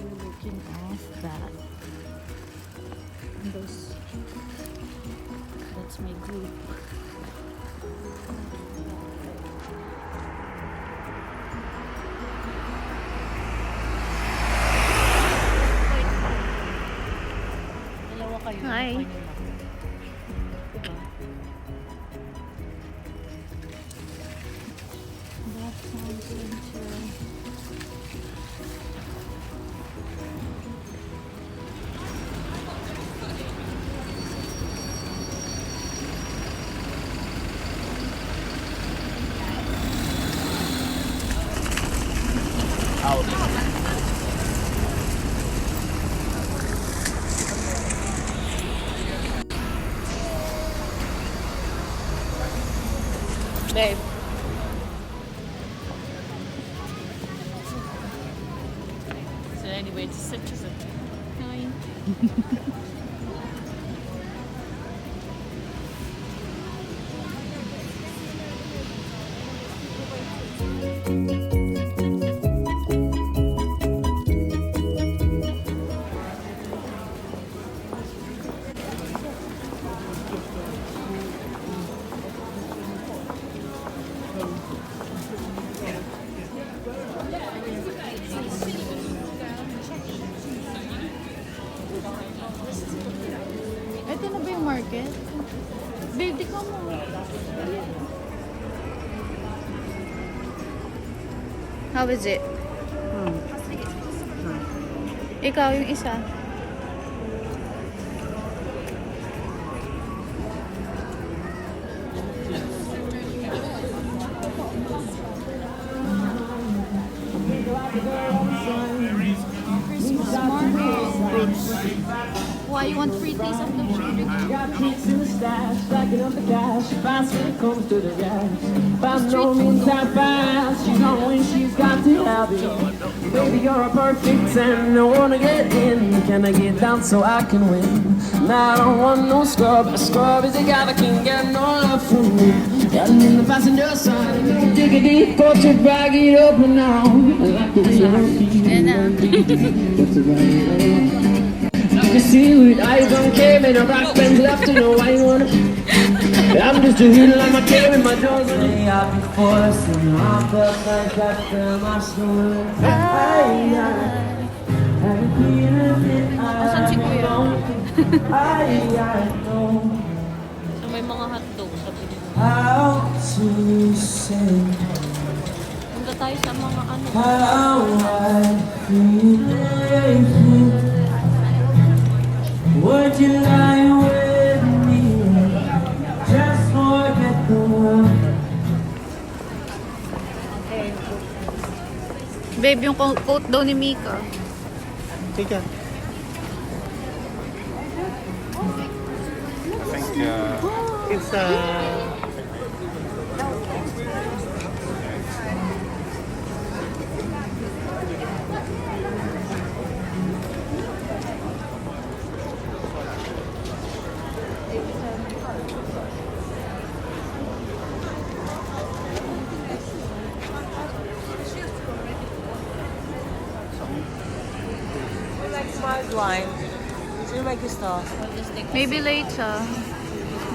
we're looking at that. And that's my group. Dalawa kayo. Hi. Diba? That sounds interesting. Babe. So anyway, just sit. Hi. Ito na ba yung market? Babe, di ka mo. How is it? Ikaw yung isa. Christmas market. Why you want free taste of the food? Got kicks in the stash, stacking up the cash. Fast when it comes to the gas. By no means that fast. She's on when she's got to have it. Baby, you're a perfect 10. I wanna get in. Can I get down so I can win? Now I don't want no scrub. A scrub is a guy that can get no love from me. Got him in the passenger side. Dig a deep, go to bag it up now. Like the way you see it, I don't care, man. A rock band's left to know I wanna. I'm just a heel like my care in my jaws. Day out before, sitting on the night that my soul. I haven't been a bit. Asan si Kuya? I know So may mga hotdog sa pinili. how to say Punta tayo sa mga ano. how I feel. Would you lie with me? Just forget the world. Babe, yung coat daw ni Mika. Take it. I think It's Mulled wine. Sino may gusto? Maybe late siya.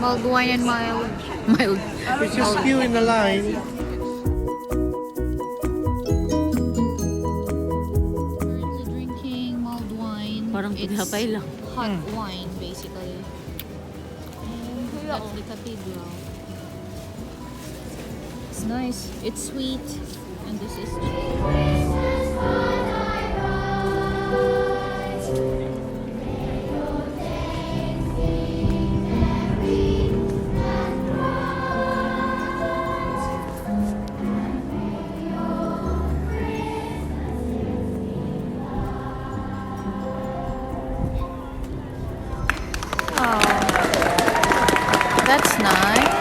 Mulled wine and mild. Mild. It's just few in the line. Currently drinking mulled wine. Parang pinapay lang. Hot wine, basically. And that's the cathedral. It's nice. It's sweet. And this is That's nice.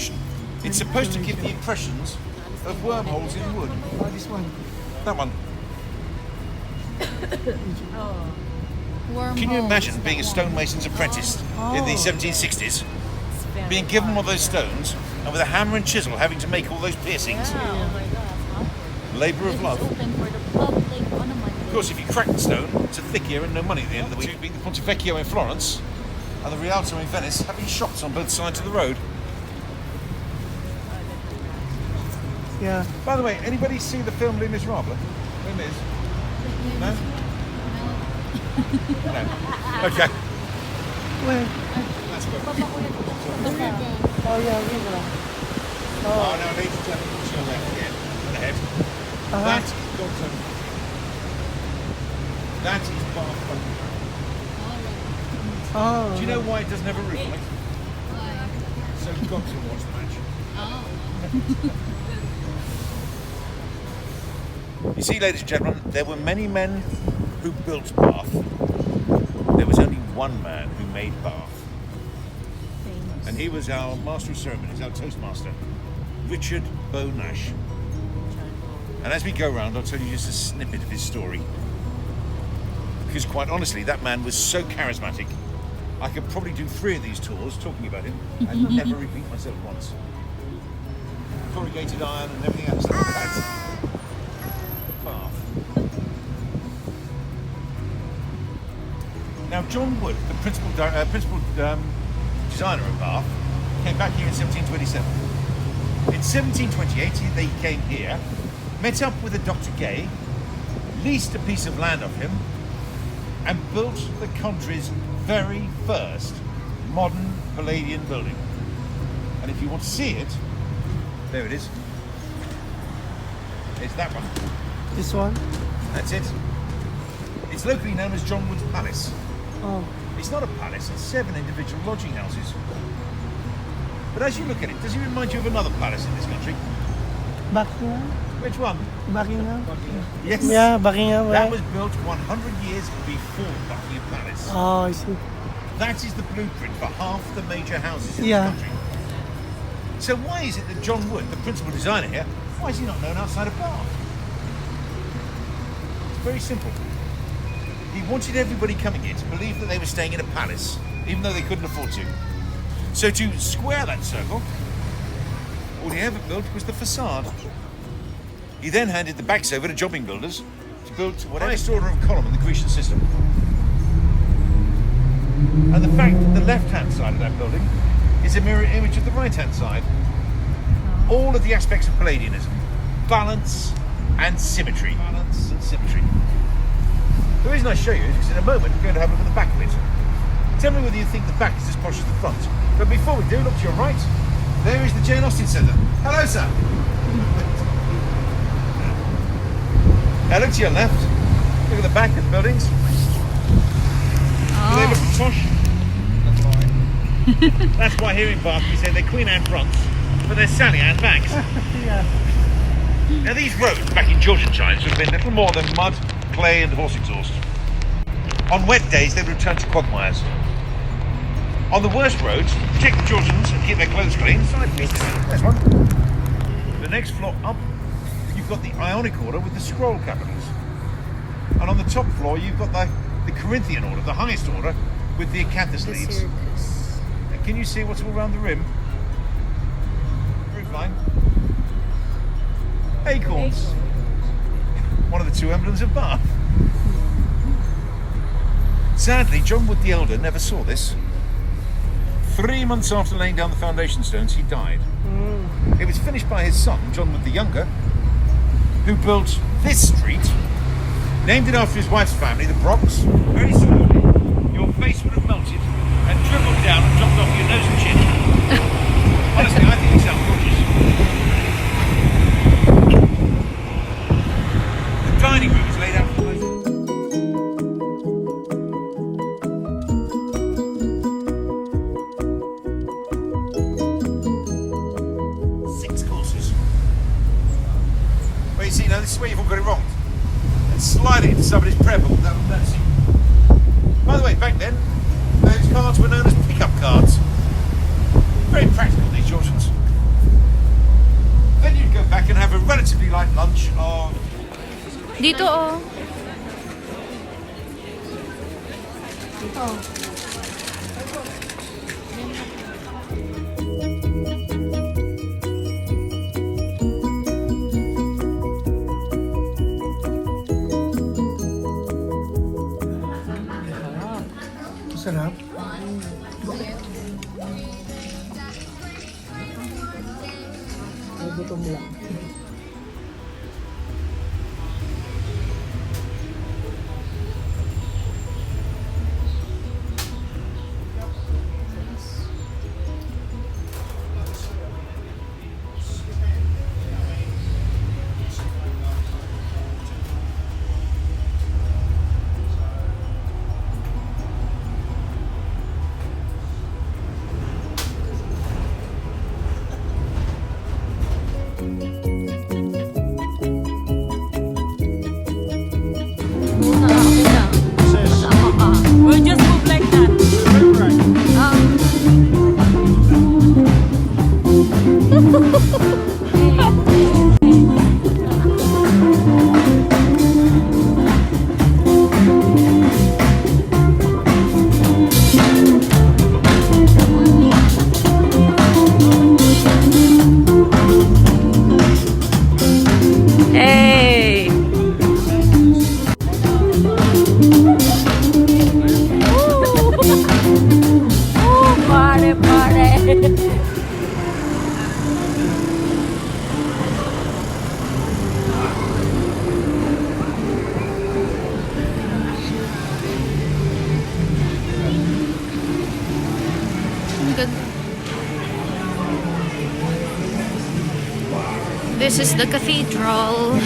ventilation. It's supposed to give the impressions of wormholes in wood. Oh, this one. That one. Wormhole. Can you imagine being a stonemason's apprentice in the 1760s? Being given one of those stones and with a hammer and chisel having to make all those piercings? Oh my god. Labour of love. Open for the public on a Monday. Of course, if you crack the stone, it's a thick ear and no money at the end of the week. Being the Ponte Vecchio in Florence and the Rialto in Venice having shops on both sides of the road. Yeah. By the way, anybody see the film Les Miserables? Les Mis? No? No. Okay. Where? That's good. Oh, yeah, okay. Oh, now, ladies and gentlemen, to your left again. And ahead. That is God's. That is Bath Open. Oh. Do you know why it doesn't have a roof on it? So God can watch the match. You see, ladies and gentlemen, there were many men who built Bath. There was only one man who made Bath. And he was our master of ceremonies, our toastmaster, Richard Bow Nash. And as we go round, I'll tell you just a snippet of his story. Because quite honestly, that man was so charismatic, I could probably do 3 of these tours talking about him and never repeat myself once. Corrugated iron and everything else like that. Bath. Now, John Wood, the principal designer of Bath, came back here in 1727. In 1728, they came here, met up with a Dr. Gay, leased a piece of land off him, and built the country's very first modern Palladian building. And if you want to see it, there it is. It's that one. This one? That's it. It's locally known as John Wood's Palace. Oh. It's not a palace, it's 7 individual lodging houses. But as you look at it, does it remind you of another palace in this country? Buckingham? Which one? Buckingham? Yes. Yeah, Buckingham. That Right? was built 100 years before Buckingham Palace. Oh, I see. That is the blueprint for half the major houses in Yeah. this country. So why is it that John Wood, the principal designer here, why is he not known outside of Bath? It's very simple. He wanted everybody coming here to believe that they were staying in a palace, even though they couldn't afford to. So to square that circle, all he ever built was the facade. He then handed the backs over to jobbing builders to build whatever highest order of column in the Grecian system. And the fact that the left-hand side of that building is a mirror image of the right-hand side. All of the aspects of Palladianism. Balance and symmetry. Balance and symmetry. The reason I show you is because in a moment we're going to have a look at the back of it. Tell me whether you think the back is as posh as the front. But before we do, look to your right. There is the Jane Austen Centre. Hello, sir. Now look to your left. Look at the back of the buildings. Do they look posh? That's why here in Bath we say they're Queen Anne fronts, but they're Sally Anne backs. Yeah. Now these roads back in Georgian times would have been little more than mud, clay and horse exhaust. On wet days they would return to quagmires. On the worst roads, protect the Georgians and keep their clothes clean. Side pieces. There's one. The next floor up, you've got the Ionic order with the scroll capitals. And on the top floor you've got the Corinthian order, the highest order, with the acanthus leaves. And can you see what's all around the rim? Roof line. Acorns. One of the 2 emblems of Bath. Sadly, John Wood the Elder never saw this. 3 months after laying down the foundation stones, he died. It was finished by his son, John Wood the Younger, who built this street, named it after his wife's family, the Brocks. Very slowly, your face would have melted and dribbled down and dropped off your nose and chin. Honestly, I think you sound gorgeous. The dining room is laid out for most. 6 courses. Well, you see, now this is where you've all got it wrong. And slide it into somebody's prayer book without mercy. By the way, back then, those cards were known as pickup cards. Very practical, these Georgians. Dito oh. Masarap. Gutom lang. We'll just move like that. Hey! Pare, pare. Ang ganda. This is the cathedral.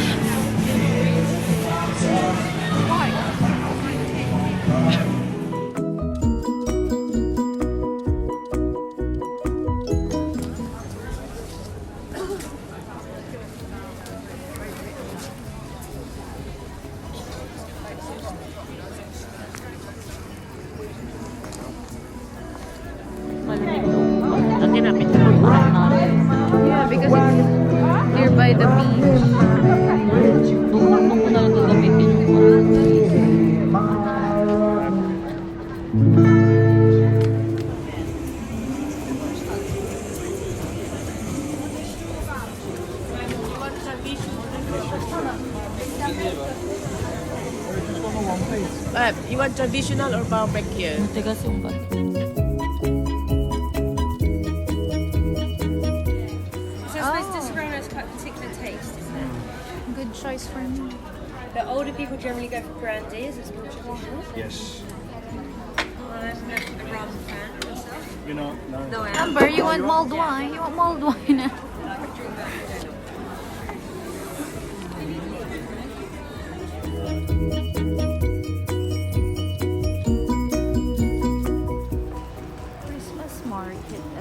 Yeah, because it's nearby the beach. Nung ko na lang gagamitin yung You want traditional or barbecue? matigas yung bat. So Mr. Serrano's quite particular taste, isn't it? Good choice for me. The older people generally go for brandies as more traditional. Yes. I'm a rum fan myself. You know, No, I am. Amber, you want mulled wine? You want mulled wine? Christmas market.